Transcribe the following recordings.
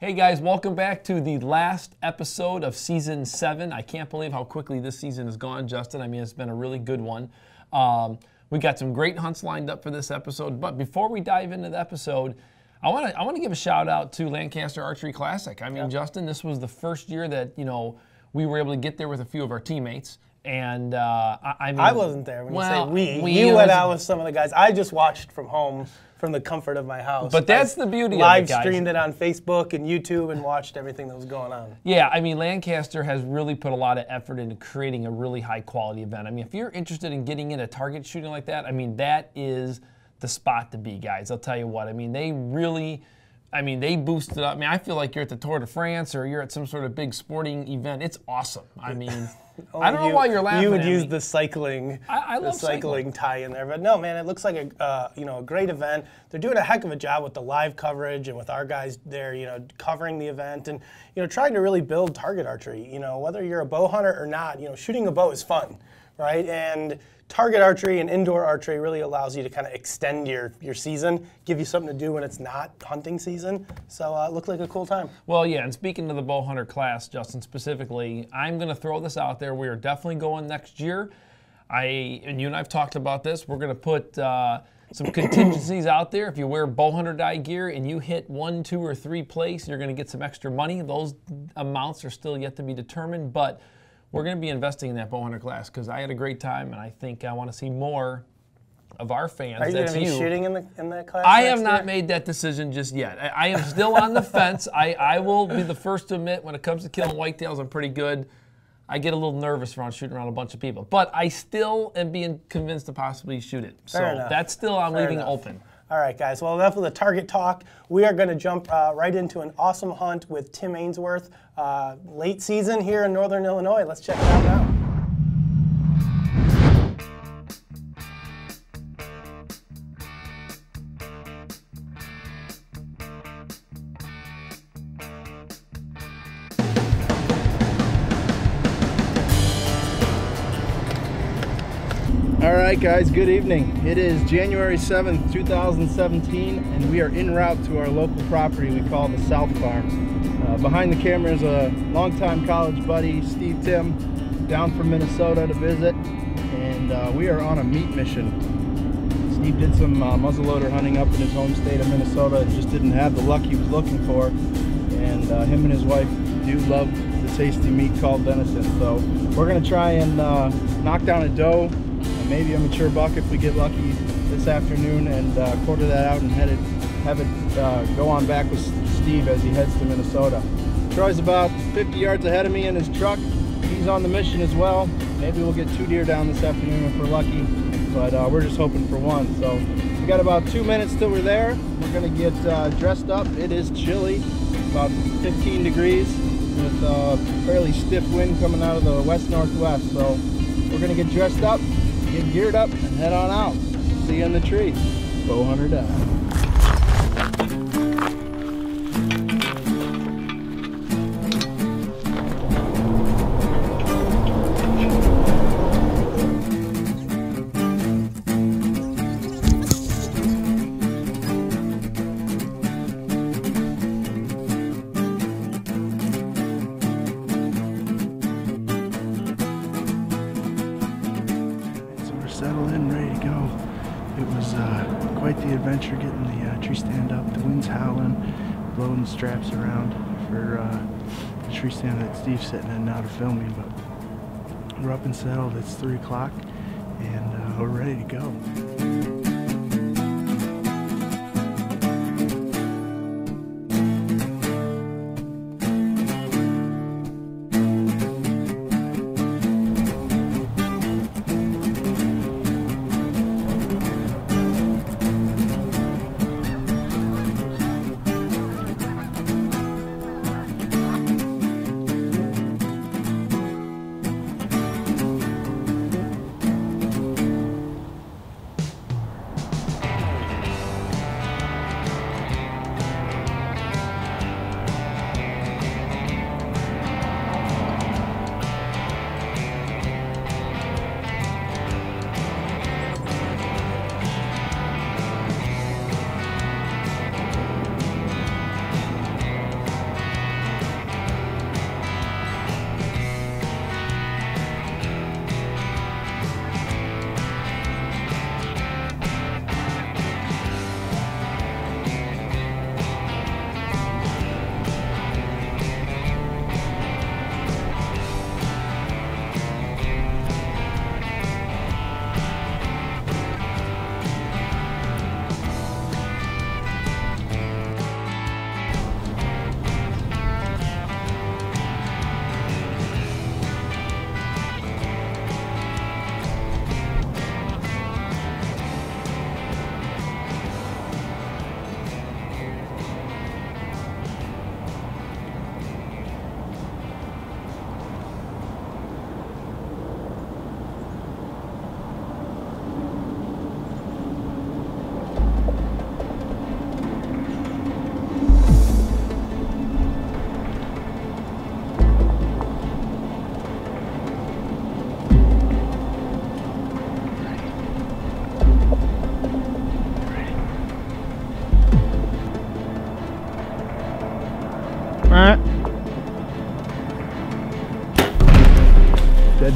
Hey guys, welcome back to the last episode of Season 7. I can't believe how quickly this season has gone, Justin. I mean, it's been a really good one. We got some great hunts lined up for this episode, but before we dive into the episode, I want to give a shout out to Lancaster Archery Classic. I mean, Justin, this was the first year that, we were able to get there with a few of our teammates. And I mean, I wasn't there when you say we. You went out with some of the guys. I just watched from home, from the comfort of my house. But that's the beauty of it, guys. Live streamed it on Facebook and YouTube and watched everything that was going on. Yeah, I mean, Lancaster has really put a lot of effort into creating a really high quality event. I mean, if you're interested in getting into target shooting like that, I mean, that is the spot to be, guys. I'll tell you what. I mean, they really... they boosted up. I mean, I feel like you're at the Tour de France or you're at some sort of big sporting event. It's awesome. I mean, I don't know why you're laughing. You would use the cycling, I love cycling tie in there, but no, man, it looks like a a great event. They're doing a heck of a job with the live coverage and with our guys there, covering the event and trying to really build target archery. Whether you're a bow hunter or not, shooting a bow is fun, right? And target archery and indoor archery really allows you to kind of extend your season, give you something to do when it's not hunting season. So it looked like a cool time. Well, yeah, and speaking to the bow hunter class, Justin, specifically, I'm going to throw this out there. We are definitely going next year. And you and I have talked about this. We're going to put some contingencies out there. If you wear bow hunter dye gear and you hit 1, 2, or 3 place, you're going to get some extra money. Those amounts are still yet to be determined, but we're going to be investing in that bow hunter class because I had a great time, and I think I want to see more of our fans. Are you going to be shooting in that class? I have not made that decision just yet. I am still on the fence. I will be the first to admit when it comes to killing whitetails, I'm pretty good. I get a little nervous around shooting around a bunch of people, but I still am being convinced to possibly shoot it. So that's still I'm leaving open. All right, guys. Well, enough of the target talk. We are going to jump right into an awesome hunt with Tim Ainsworth. Late season here in Northern Illinois. Let's check it out now. All right, guys, good evening. It is January 7th, 2017, and we are en route to our local property we call the South Farm. Behind the camera is a longtime college buddy, Steve Tim, down from Minnesota to visit, and we are on a meat mission. Steve did some muzzleloader hunting up in his home state of Minnesota and just didn't have the luck he was looking for, and him and his wife do love the tasty meat called venison, so we're going to try and knock down a doe, maybe a mature buck if we get lucky this afternoon, and quarter that out and have it go on back with Steve as he heads to Minnesota. Troy's about 50 yards ahead of me in his truck. He's on the mission as well. Maybe we'll get 2 deer down this afternoon if we're lucky, but we're just hoping for one. So we got about 2 minutes till we're there. We're gonna get dressed up. It is chilly, about 15 degrees with a fairly stiff wind coming out of the west-northwest. So we're gonna get dressed up, get geared up, and head on out. See you in the tree. Bow hunter down. Settled in, ready to go. It was quite the adventure getting the tree stand up. The wind's howling, blowing the straps around for the tree stand that Steve's sitting in now to film me. But we're up and settled. It's 3 o'clock, and we're ready to go.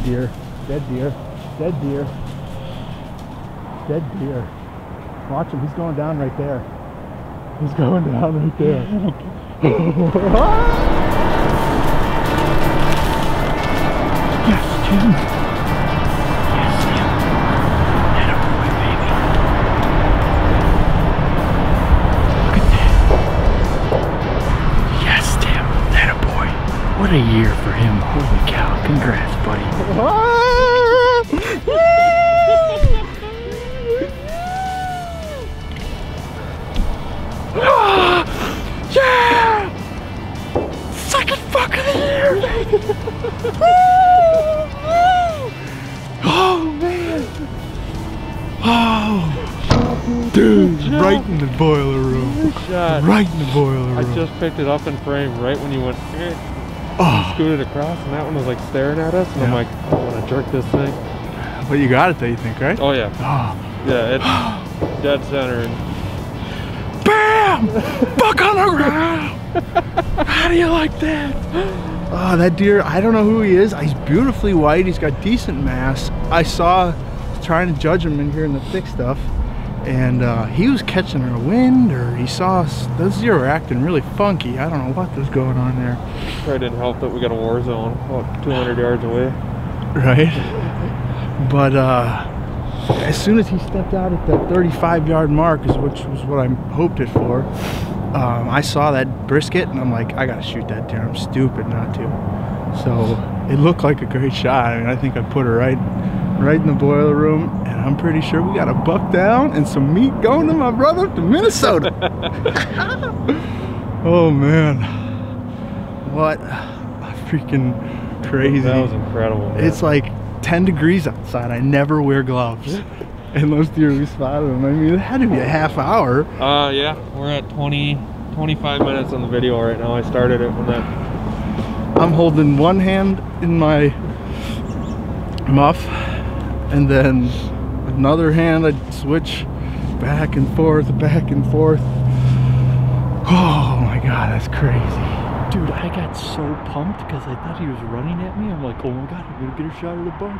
deer. Dead deer. Dead deer. Dead deer. Watch him. He's going down right there. He's going down right there. Yes, Jim. Yes, Jim. Atta boy, baby. Look at that. Yes, Tim. Atta boy. What a year for him. Holy cow. Congrats, buddy. Yeah! Second fuck of the year, baby! Oh, man! Oh! Dude, right in the boiler room. Right in the boiler room. I just picked it up in frame right when you went, Oh. scooted across, and that one was like staring at us, and I'm like, I want to jerk this thing. But you got it though, you think, right? Oh, yeah. Oh. Yeah, it's dead center. And BAM! Fuck on the ground! How do you like that? Oh, that deer, I don't know who he is. He's beautifully white. He's got decent mass. I saw, trying to judge him in here in the thick stuff, and he was catching a wind, or he saw us. Those deer were acting really funky. I don't know what was going on there. probably didn't help that we got a war zone about 200 yards away. Right? But as soon as he stepped out at that 35-yard mark, which was what I hoped it for, I saw that brisket, and I'm like, I gotta shoot that deer. I'm stupid not to. So it looked like a great shot. I mean, I think I put her right in the boiler room, and I'm pretty sure we got a buck down and some meat going to my brother to Minnesota. Oh man, what a freaking crazy! That was incredible, man. It's like 10 degrees outside. I never wear gloves. And those deer, we spotted them. I mean, it had to be a half hour. Yeah, we're at 25 minutes on the video right now. I started it when that. I'm holding one hand in my muff, and then another hand I switch back and forth, back and forth. Oh my God, that's crazy. Dude, I got so pumped because I thought he was running at me. I'm like, oh my God, I'm gonna get a shot of the buck.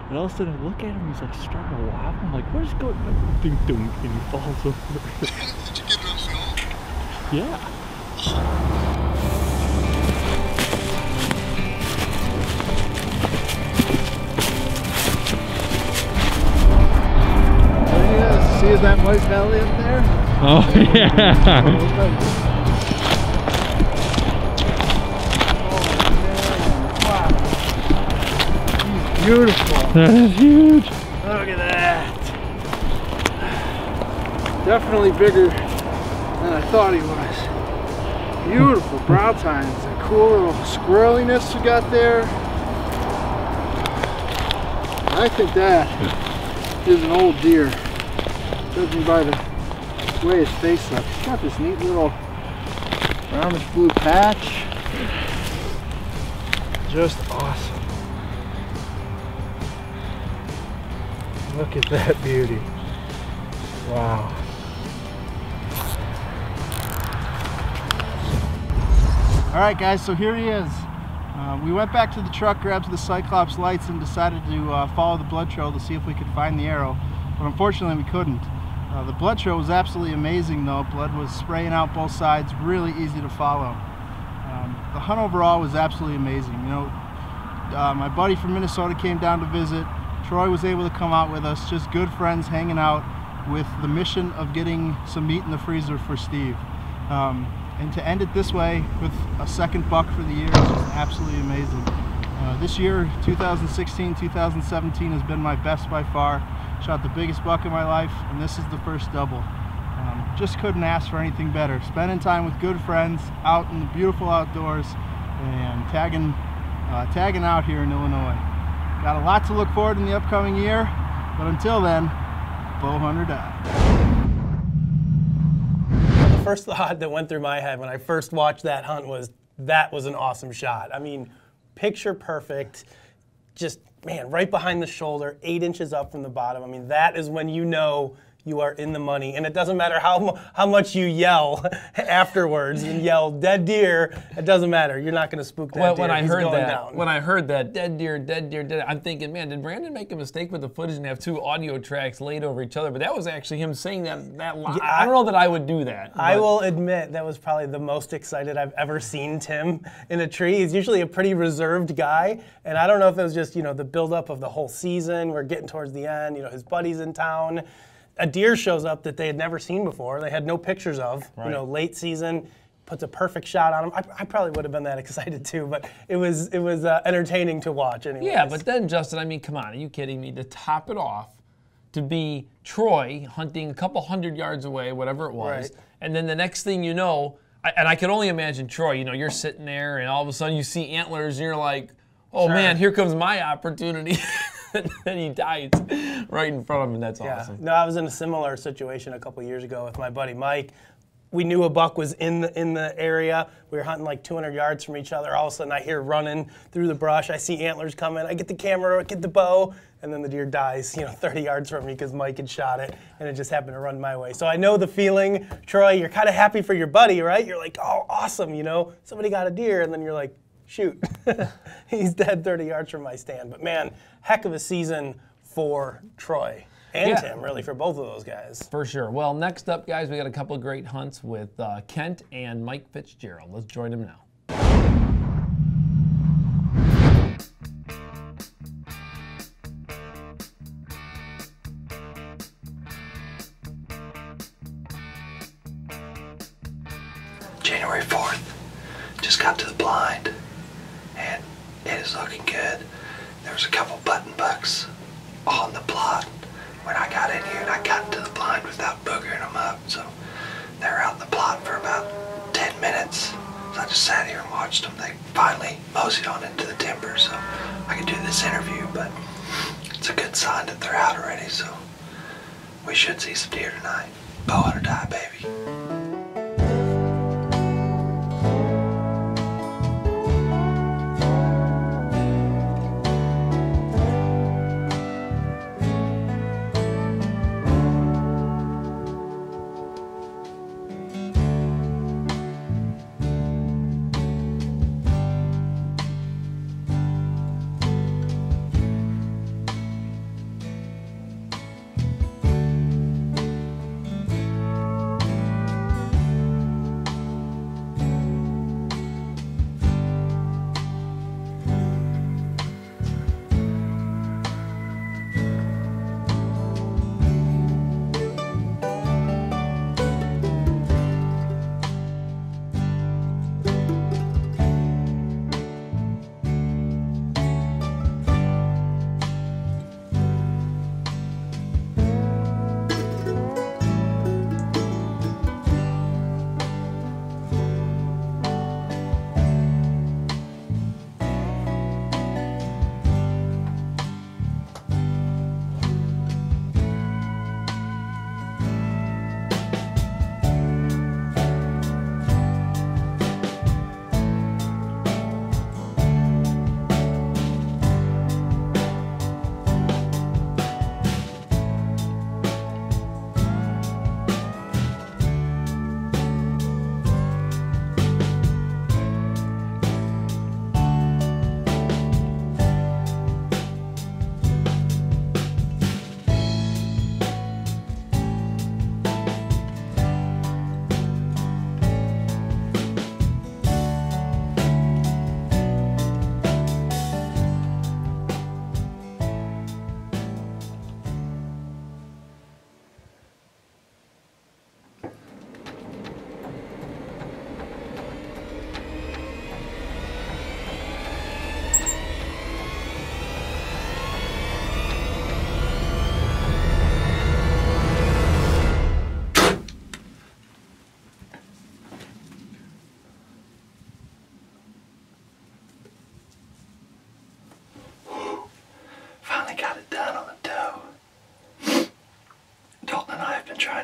And all of a sudden I look at him, he's like starting to laugh. I'm like, what is going on? Ding dong, and he falls over. Did you get it on film? Yeah. There he is. See that white belly up there? Oh yeah. Beautiful. That is huge. Look at that. Definitely bigger than I thought he was. Beautiful brow tines. That cool little squirreliness we got there. I think that is an old deer. Judging by the way his face looks. He's got this neat little brownish blue patch. Just awesome. Look at that beauty. Wow. All right, guys, so here he is. We went back to the truck, grabbed the Cyclops lights, and decided to follow the blood trail to see if we could find the arrow. But unfortunately, we couldn't. The blood trail was absolutely amazing, though. Blood was spraying out both sides, really easy to follow. The hunt overall was absolutely amazing. You know, my buddy from Minnesota came down to visit. Troy was able to come out with us, just good friends hanging out with the mission of getting some meat in the freezer for Steve. And to end it this way with a second buck for the year is just absolutely amazing. This year, 2016, 2017 has been my best by far. Shot the biggest buck in my life, and this is the first double. Just couldn't ask for anything better. Spending time with good friends out in the beautiful outdoors and tagging out here in Illinois. Got a lot to look forward in the upcoming year, but until then, bow hunt or die. The first thought that went through my head when I first watched that hunt was, that was an awesome shot. I mean, picture perfect, just, man, right behind the shoulder, 8 inches up from the bottom. I mean, that is when you know you are in the money. And it doesn't matter how much you yell afterwards and yell dead deer, it doesn't matter. You're not going to spook that deer. When I heard that, down. when I heard that dead deer, I'm thinking, man, did Brandon make a mistake with the footage and have two audio tracks laid over each other? But that was actually him saying that line. Yeah, I don't know that I would do that. I will admit that was probably the most excited I've ever seen Tim in a tree. He's usually a pretty reserved guy, and I don't know if it was just, the buildup of the whole season. We're getting towards the end. His buddy's in town. A deer shows up that they had never seen before. They had no pictures of. Right. Late season, puts a perfect shot on him. I probably would have been that excited too, but it was entertaining to watch anyways. Yeah, but then, Justin, I mean, come on, are you kidding me? To top it off, to be Troy hunting a couple 100 yards away, whatever it was, Right. and then the next thing you know, and I can only imagine Troy, you're sitting there and all of a sudden you see antlers and you're like, oh Sure. man, here comes my opportunity. And then he dies right in front of him, and that's awesome. No, I was in a similar situation a couple years ago with my buddy Mike. We knew a buck was in the area. We were hunting like 200 yards from each other. All of a sudden I hear running through the brush. I see antlers coming. I get the camera, get the bow, and then the deer dies 30 yards from me because Mike had shot it, and it just happened to run my way. So I know the feeling. Troy, you're kind of happy for your buddy, right? You're like, oh, awesome, somebody got a deer, and then you're like, shoot, he's dead 30 yards from my stand. But man, heck of a season for Troy and Tim, really, for both of those guys. For sure. Well, next up, guys, we got a couple of great hunts with Kent and Mike Fitzgerald. Let's join them now. January 4th, just got to the blind, and it is looking good. There was a couple button bucks on the plot when I got in here, and I got to the blind without boogering them up, so they were out in the plot for about 10 minutes. So I just sat here and watched them. They finally moseyed on into the timber, so I could do this interview, but it's a good sign that they're out already, so we should see some deer tonight. Bowhunt or die, baby.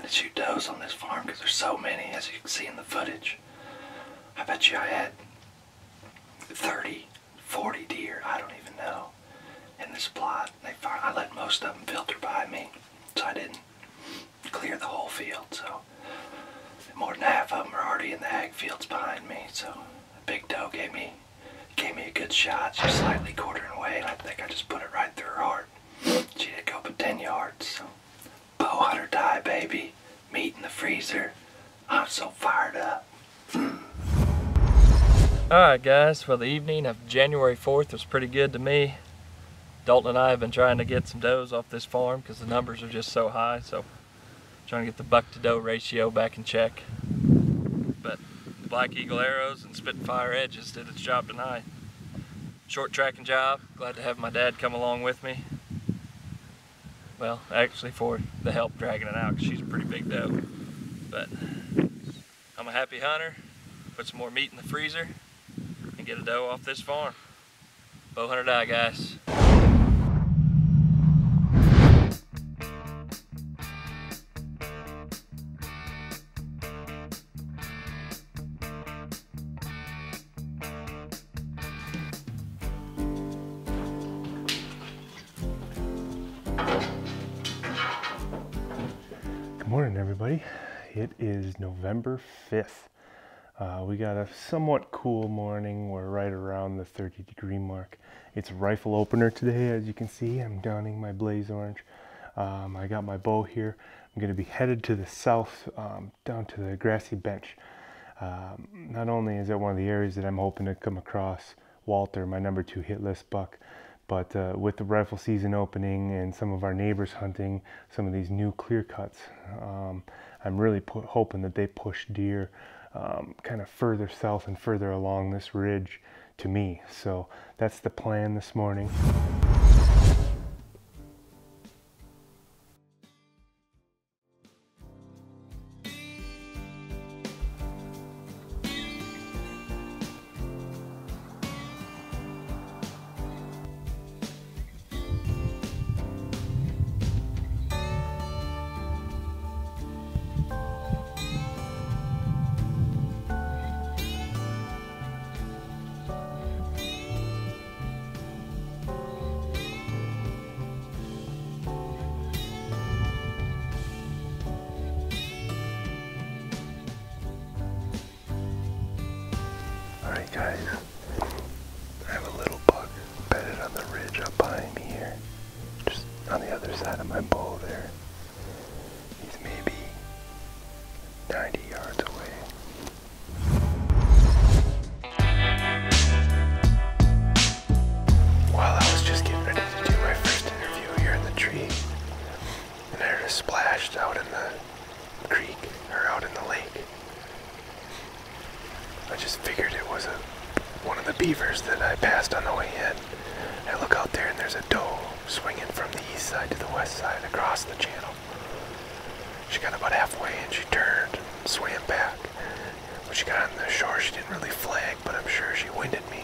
Shoot does on this farm because there's so many, as you can see in the footage. I bet you I had 30, 40 deer, I don't even know, in this plot. I let most of them filter by me, so I didn't clear the whole field. So more than half of them are already in the ag fields behind me. So a big doe gave me a good shot. She's slightly quartering away, and I think I just put it right through her heart. She did go but 10 yards. So bow hunt or die, baby. Meat in the freezer. I'm so fired up. Alright guys, well the evening of January 4th was pretty good to me. Dalton and I have been trying to get some does off this farm because the numbers are just so high, so trying to get the buck to doe ratio back in check. But the Black Eagle arrows and Spitfire edges did its job tonight. Short tracking job, glad to have my dad come along with me. Well, actually for the help dragging it out because she's a pretty big doe. But I'm a happy hunter, put some more meat in the freezer, and get a doe off this farm. Bow hunt or die, guys. Good morning, everybody. It is November 5th. We got a somewhat cool morning. We're right around the 30-degree mark. It's rifle opener today, as you can see. I'm donning my blaze orange. I got my bow here. I'm going to be headed to the south, down to the grassy bench. Not only is that one of the areas that I'm hoping to come across Walter, my number 2 hit list buck, but with the rifle season opening and some of our neighbors hunting some of these new clear cuts, I'm really hoping that they push deer kind of further south and further along this ridge to me. So that's the plan this morning. Alright guys, I have a little buck bedded on the ridge up behind me here, just on the other side of my bow there. He's maybe 90 yards away. Well, I was just getting ready to do my first interview here in the tree, and I heard a splash out in the creek, or out in the lake. I just figured it was one of the beavers that I passed on the way in. I look out there and there's a doe swinging from the east side to the west side across the channel. She got about halfway and she turned and swam back. When she got on the shore, she didn't really flag, but I'm sure she winded me.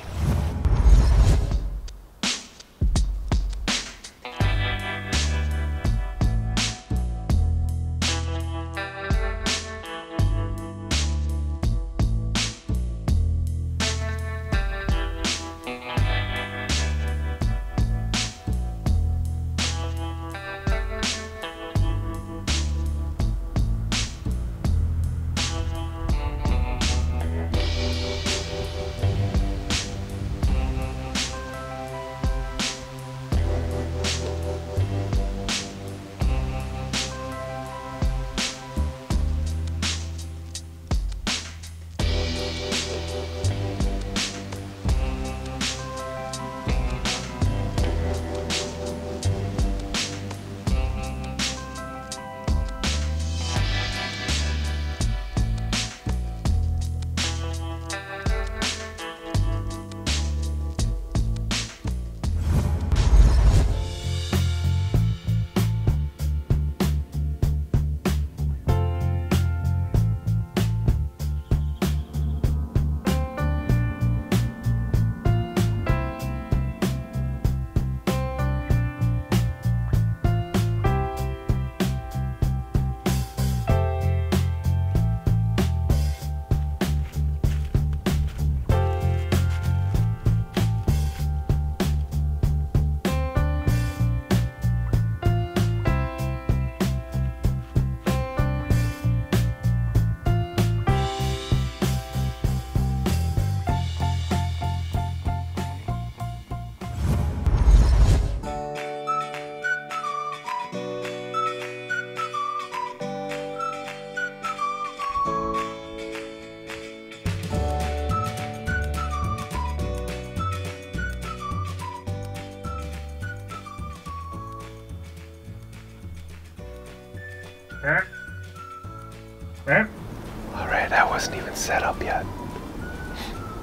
Alright, I wasn't even set up yet.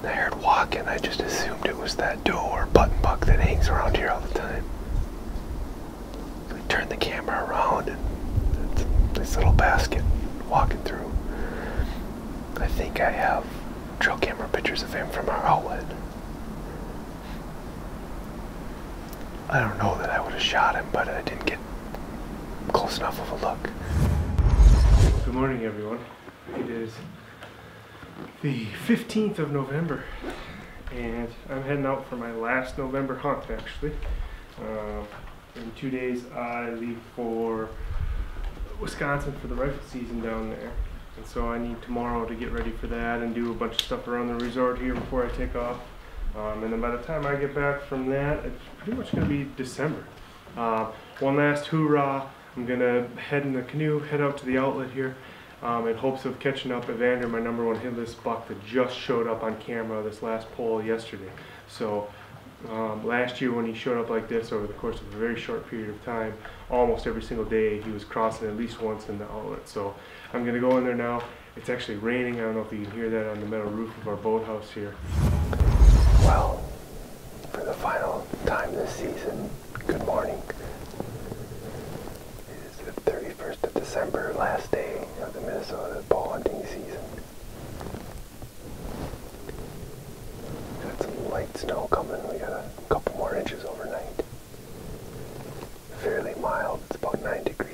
I heard walking, I just assumed it was that doe or button buck that hangs around here all the time. So we turned the camera around and it's this little basket walking through. I think I have trail camera pictures of him from our outlet. I don't know that I would have shot him, but I didn't get close enough of a look. Good morning, everyone. It is the 15th of November, and I'm heading out for my last November hunt, actually. In 2 days, I leave for Wisconsin for the rifle season down there. And so I need tomorrow to get ready for that and do a bunch of stuff around the resort here before I take off. And then by the time I get back from that, it's pretty much going to be December. One last hoorah. I'm going to head in the canoe, head out to the outlet here in hopes of catching up Evander, my #1 hitless buck that just showed up on camera this last poll yesterday. So last year when he showed up like this over the course of a very short period of time, almost every single day he was crossing at least once in the outlet. So I'm going to go in there now. It's actually raining. I don't know if you can hear that on the metal roof of our boathouse here. Well, for the final time this season, good morning. It is the 31st of December, last day of the Minnesota bow hunting season. Got some light snow coming. We got a couple more inches overnight. Fairly mild. It's about 9 degrees.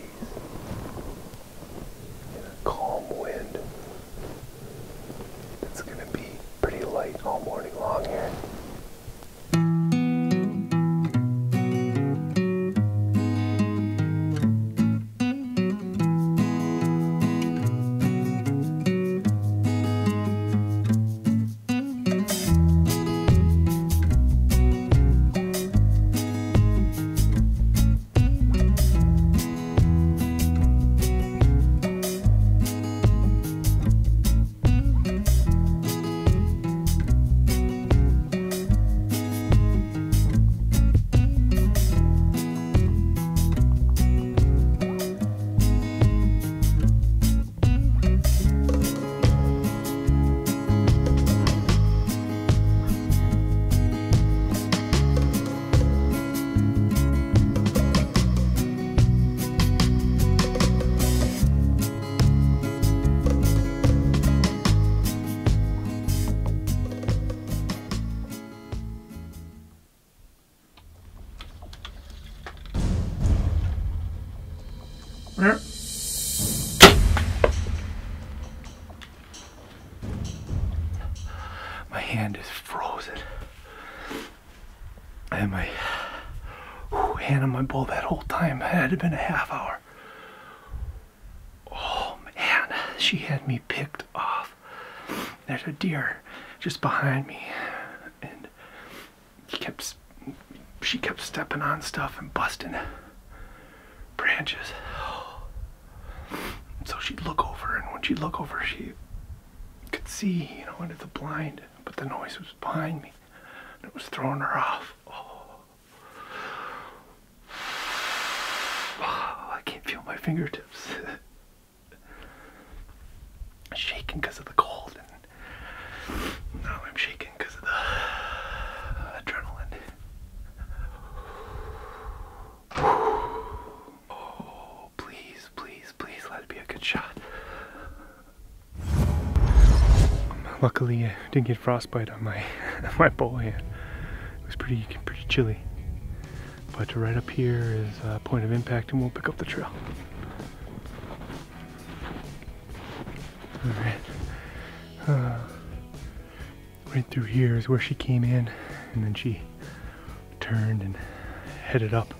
And a calm wind. It's going to be pretty light all morning long here. My hand is frozen. I had my hand on my bow that whole time. It had been a half hour. Oh man, she had me picked off. There's a deer just behind me, and she kept stepping on stuff and busting branches. So she'd look over, and when she'd look over, she could see, you know, into the blind, but the noise was behind me, and it was throwing her off. Oh, I can't feel my fingertips. I'm shaking because of the cold, and now I'm shaking because of the adrenaline. Oh, please, please, please let it be a good shot. Luckily, I didn't get frostbite on my bow hand. It was pretty chilly. But right up here is a point of impact, and we'll pick up the trail. Alright. Right through here is where she came in, and then she turned and headed up.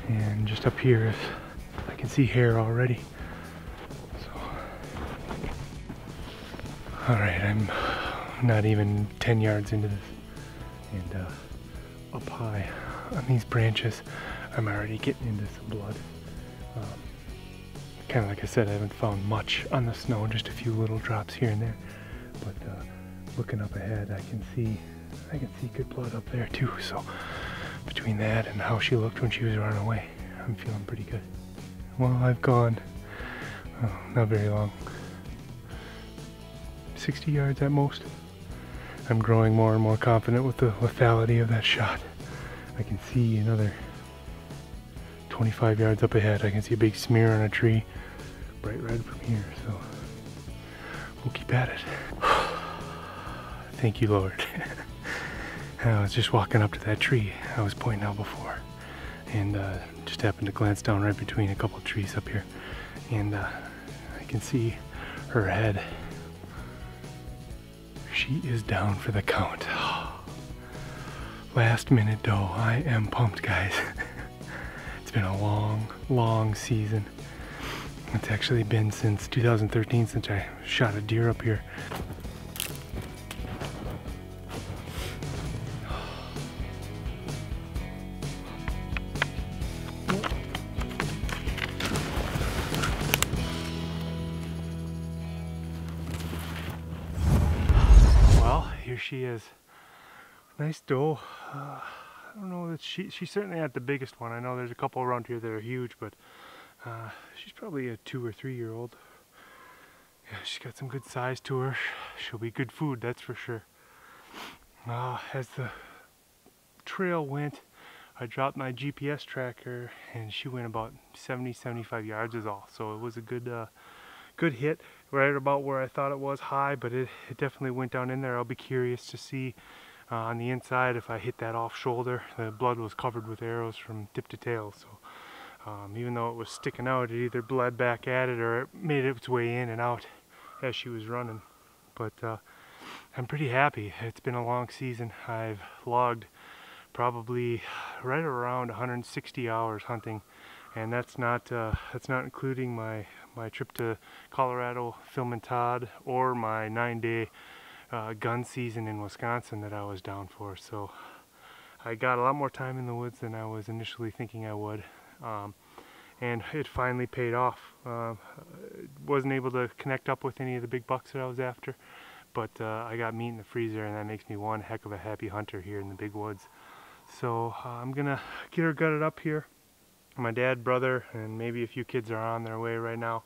And just up here, I can see hair already. Alright, I'm not even 10 yards into this, and up high on these branches, I'm already getting into some blood. Kind of like I said, I haven't found much on the snow, just a few little drops here and there, but looking up ahead, I can see good blood up there too, so between that and how she looked when she was running away, I'm feeling pretty good. Well, I've gone not very long, 60 yards at most. I'm growing more and more confident with the lethality of that shot. I can see another 25 yards up ahead. I can see a big smear on a tree, bright red from here, so we'll keep at it. Thank you, Lord. I was just walking up to that tree I was pointing out before, and just happened to glance down right between a couple of trees up here, and I can see her head. She is down for the count. Last minute doe. I am pumped, guys. It's been a long, long season. It's actually been since 2013 since I shot a deer up here. Here she is. Nice doe. I don't know that she's certainly not the biggest one. I know there's a couple around here that are huge, but she's probably a 2 or 3 year old. Yeah, she's got some good size to her. She'll be good food, that's for sure. As the trail went, I dropped my GPS tracker and she went about 70-75 yards is all. So it was a good hit, right about where I thought it was high, but it definitely went down in there. I'll be curious to see on the inside if I hit that off shoulder. The blood was covered with arrows from tip to tail, so even though it was sticking out, it either bled back at it or it made its way in and out as she was running. But I'm pretty happy. It's been a long season. I've logged probably right around 160 hours hunting, and that's not including my trip to Colorado filming Todd or my 9-day gun season in Wisconsin that I was down for. So I got a lot more time in the woods than I was initially thinking I would, and it finally paid off. Wasn't able to connect up with any of the big bucks that I was after, but I got meat in the freezer, and that makes me one heck of a happy hunter here in the big woods. So I'm gonna get her gutted up here. My dad, brother, and maybe a few kids are on their way right now.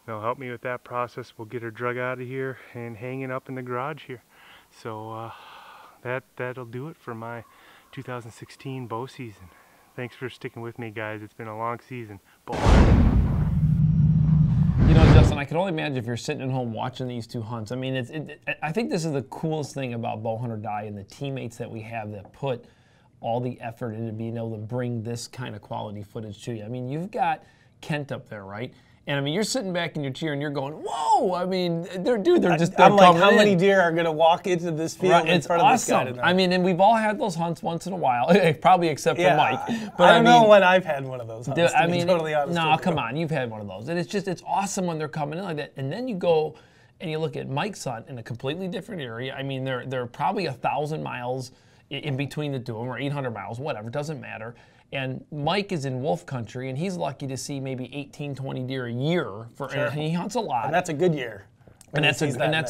They'll help me with that process. We'll get her drug out of here and hanging up in the garage here. So that'll do it for my 2016 bow season. Thanks for sticking with me, guys. It's been a long season. You know, Justin, I can only imagine if you're sitting at home watching these two hunts. I mean, I think this is the coolest thing about Bowhunt or Die and the teammates that we have that put all the effort into being able to bring this kind of quality footage to you. I mean, you've got Kent up there, right? And I mean, you're sitting back in your chair and you're going, whoa! I mean, they're I'm like, how many deer are going to walk into this field in front of this guy tonight? I mean, and we've all had those hunts once in a while, probably except for Mike. But I don't know when I've had one of those hunts, to be totally honest. No, come on, you've had one of those. And it's awesome when they're coming in like that. And then you go and you look at Mike's hunt in a completely different area. I mean, they're probably 1,000 miles in between the two of them, or 800 miles, whatever, doesn't matter. And Mike is in wolf country, and he's lucky to see maybe 18, 20 deer a year. And he hunts a lot. And that's a good year. And that's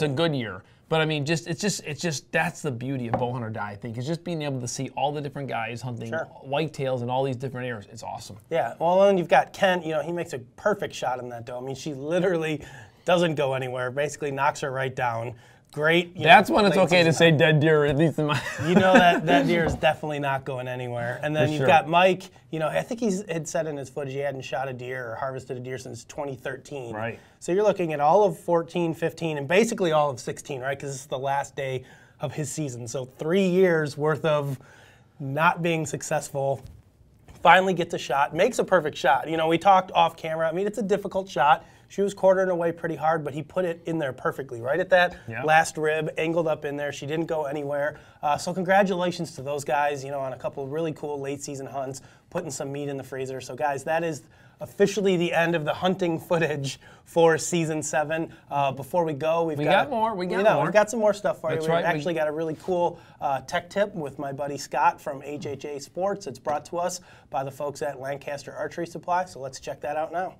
a good year. But I mean, it's just that's the beauty of Bowhunt or Die, I think, is just being able to see all the different guys hunting whitetails in all these different areas. It's awesome. Yeah, well, then you've got Kent, you know, he makes a perfect shot in that doe. I mean, she literally doesn't go anywhere, basically knocks her right down. Great. That's when it's okay to say dead deer, at least in my... You know that deer is definitely not going anywhere. And then you've got Mike, you know, I think he had said in his footage he hadn't shot a deer or harvested a deer since 2013. Right. So you're looking at all of 14, 15, and basically all of 16, right? Because this is the last day of his season. So 3 years worth of not being successful. Finally gets a shot, makes a perfect shot. You know, we talked off camera. I mean, it's a difficult shot. She was quartering away pretty hard, but he put it in there perfectly, right at that last rib, angled up in there. She didn't go anywhere. So congratulations to those guys, you know, on a couple of really cool late season hunts, putting some meat in the freezer. So guys, that is officially the end of the hunting footage for season 7. Before we go, we've got more. We got some more stuff for you. We've right. actually got a really cool tech tip with my buddy Scott from HHA Sports. It's brought to us by the folks at Lancaster Archery Supply. So let's check that out now.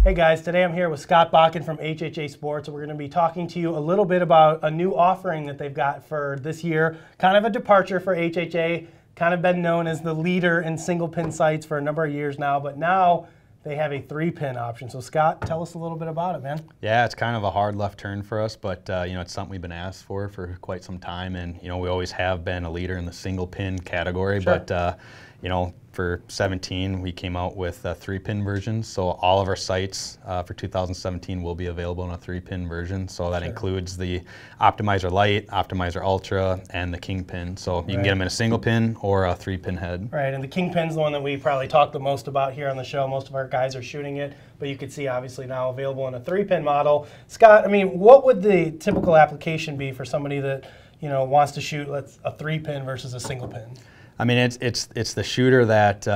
Hey guys, today I'm here with Scott Bakken from HHA Sports, and we're going to be talking to you a little bit about a new offering that they've got for this year. Kind of a departure for HHA, kind of been known as the leader in single pin sights for a number of years now, but now they have a 3-pin option. So Scott, tell us a little bit about it, man. Yeah, it's kind of a hard left turn for us, but you know, it's something we've been asked for quite some time, and you know, we always have been a leader in the single pin category. Sure. But you know, for 17, we came out with a 3-pin version. So all of our sights for 2017 will be available in a 3-pin version. So that includes the Optimizer Lite, Optimizer Ultra, and the Kingpin. So you can get them in a single pin or a 3-pin head. Right, and the Kingpin's the one that we probably talk the most about here on the show. Most of our guys are shooting it, but you can see obviously now available in a 3-pin model. Scott, I mean, what would the typical application be for somebody that, you know, wants to shoot a 3-pin versus a single pin? I mean, it's the shooter that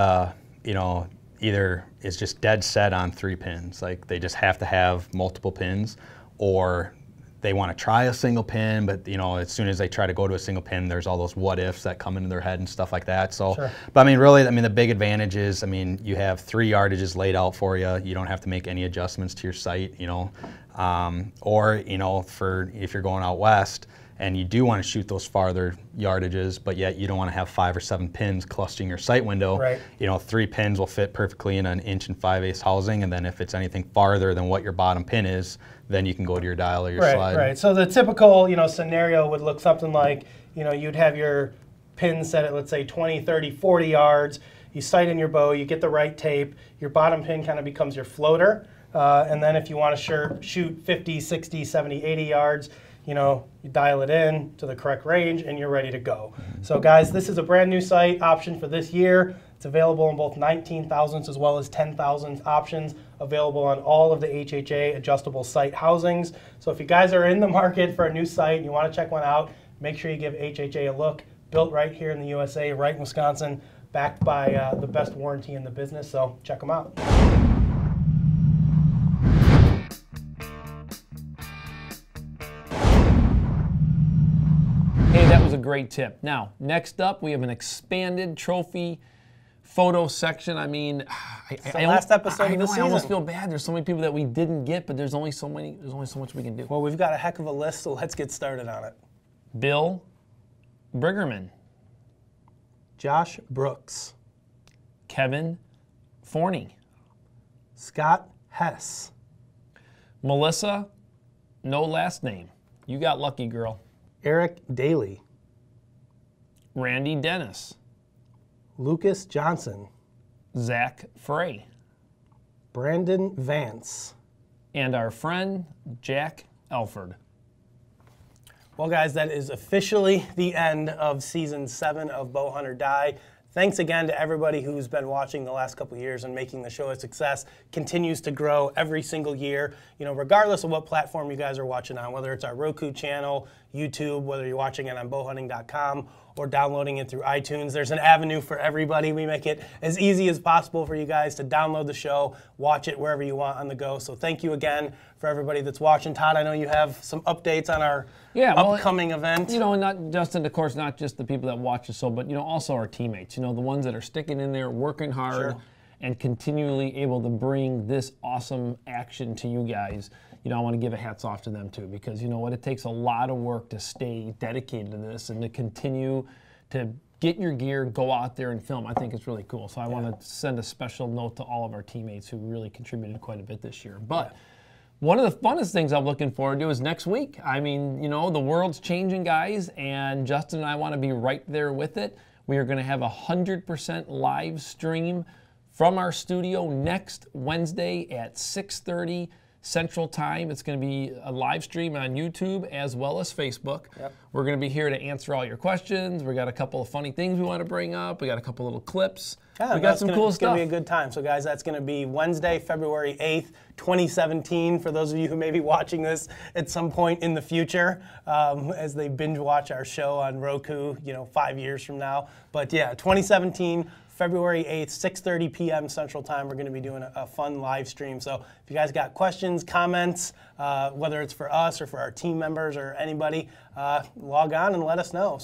you know, either is just dead set on 3 pins, like they just have to have multiple pins, or they want to try a single pin, but you know, as soon as they try to go to a single pin, there's all those what ifs that come into their head and stuff like that. So, but I mean, really, I mean, the big advantage is, I mean, you have 3 yardages laid out for you. You don't have to make any adjustments to your sight, you know, or you know, for if you're going out west and you do want to shoot those farther yardages, but yet you don't want to have 5 or 7 pins clustering your sight window. Right. You know, 3 pins will fit perfectly in an 1 5/8 housing, and then if it's anything farther than what your bottom pin is, then you can go to your dial or your slide. Right. So the typical, you know, scenario would look something like, you know, you'd have your pin set at, let's say, 20, 30, 40 yards. You sight in your bow, you get the right tape. Your bottom pin kind of becomes your floater, and then if you want to shoot 50, 60, 70, 80 yards, you know, you dial it in to the correct range and you're ready to go. So guys, this is a brand new sight option for this year. It's available in both 19 thousandths as well as 10 thousandths options, available on all of the HHA adjustable sight housings. So if you guys are in the market for a new sight and you want to check one out, make sure you give HHA a look. Built right here in the USA, right in Wisconsin, backed by the best warranty in the business, so check them out. Hey, that was a great tip. Now, next up, we have an expanded trophy photo section. I mean, it's the last episode of the season. I almost feel bad. There's so many people that we didn't get, but there's only so much we can do. Well, we've got a heck of a list, so let's get started on it. Bill Briggerman, Josh Brooks, Kevin Forney, Scott Hess, Melissa, no last name. You got lucky, girl. Eric Daly, Randy Dennis, Lucas Johnson, Zach Frey, Brandon Vance, and our friend Jack Elford. Well, guys, that is officially the end of Season 7 of Bowhunt or Die. Thanks again to everybody who's been watching the last couple of years and making the show a success. Continues to grow every single year, you know, regardless of what platform you guys are watching on, whether it's our Roku channel, YouTube, whether you're watching it on bowhunting.com or downloading it through iTunes. There's an avenue for everybody. We make it as easy as possible for you guys to download the show, watch it wherever you want on the go. So thank you again for everybody that's watching. Todd, I know you have some updates on our upcoming event. You know, not just, of course, not just the people that watch the show, but, you know, also our teammates, you know, the ones that are sticking in there, working hard, and continually able to bring this awesome action to you guys. You know, I want to give a hats off to them too, because you know what, it takes a lot of work to stay dedicated to this and to continue to get your gear, go out there and film. I think it's really cool. So I want to send a special note to all of our teammates who really contributed quite a bit this year. But one of the funnest things I'm looking forward to is next week. I mean, you know, the world's changing, guys, and Justin and I want to be right there with it. We are going to have 100% live stream from our studio next Wednesday at 6:30 Central Time. It's going to be a live stream on YouTube as well as Facebook. We're going to be here to answer all your questions. We got a couple of funny things we want to bring up. We got a couple little clips. We got some cool stuff. It's going to be a good time. So guys, that's going to be Wednesday, February 8th, 2017. For those of you who may be watching this at some point in the future, as they binge watch our show on Roku, you know, 5 years from now. But yeah, 2017. February 8th, 6:30 p.m. Central Time, we're going to be doing a fun live stream. So if you guys got questions, comments, whether it's for us or for our team members or anybody, log on and let us know.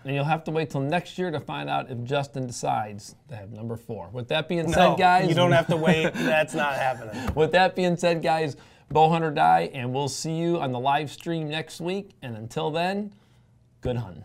And you'll have to wait till next year to find out if Justin decides to have number 4. With that being said, guys, you don't have to wait. That's not happening. With that being said, guys, Bowhunt or Die, and we'll see you on the live stream next week. And until then, good hunting.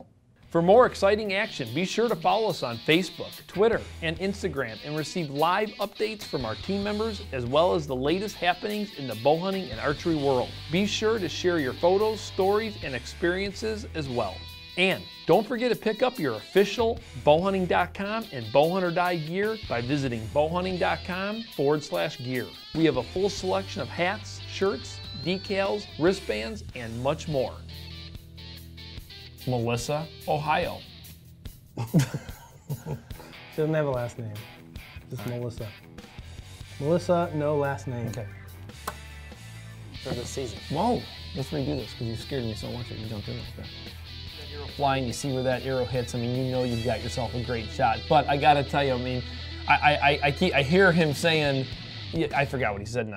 For more exciting action, be sure to follow us on Facebook, Twitter, and Instagram and receive live updates from our team members as well as the latest happenings in the bow hunting and archery world. Be sure to share your photos, stories, and experiences as well. And don't forget to pick up your official bowhunting.com and Bowhunter Die gear by visiting bowhunting.com/gear. We have a full selection of hats, shirts, decals, wristbands, and much more. Melissa, Ohio. She doesn't have a last name. Just Melissa. Melissa, no last name. Okay. For this season. Whoa, let's redo this because you scared me so much that you jumped in like that. That arrow flying, you see where that arrow hits. I mean, you know you've got yourself a great shot. But I gotta tell you, I mean, I hear him saying, I forgot what he said now.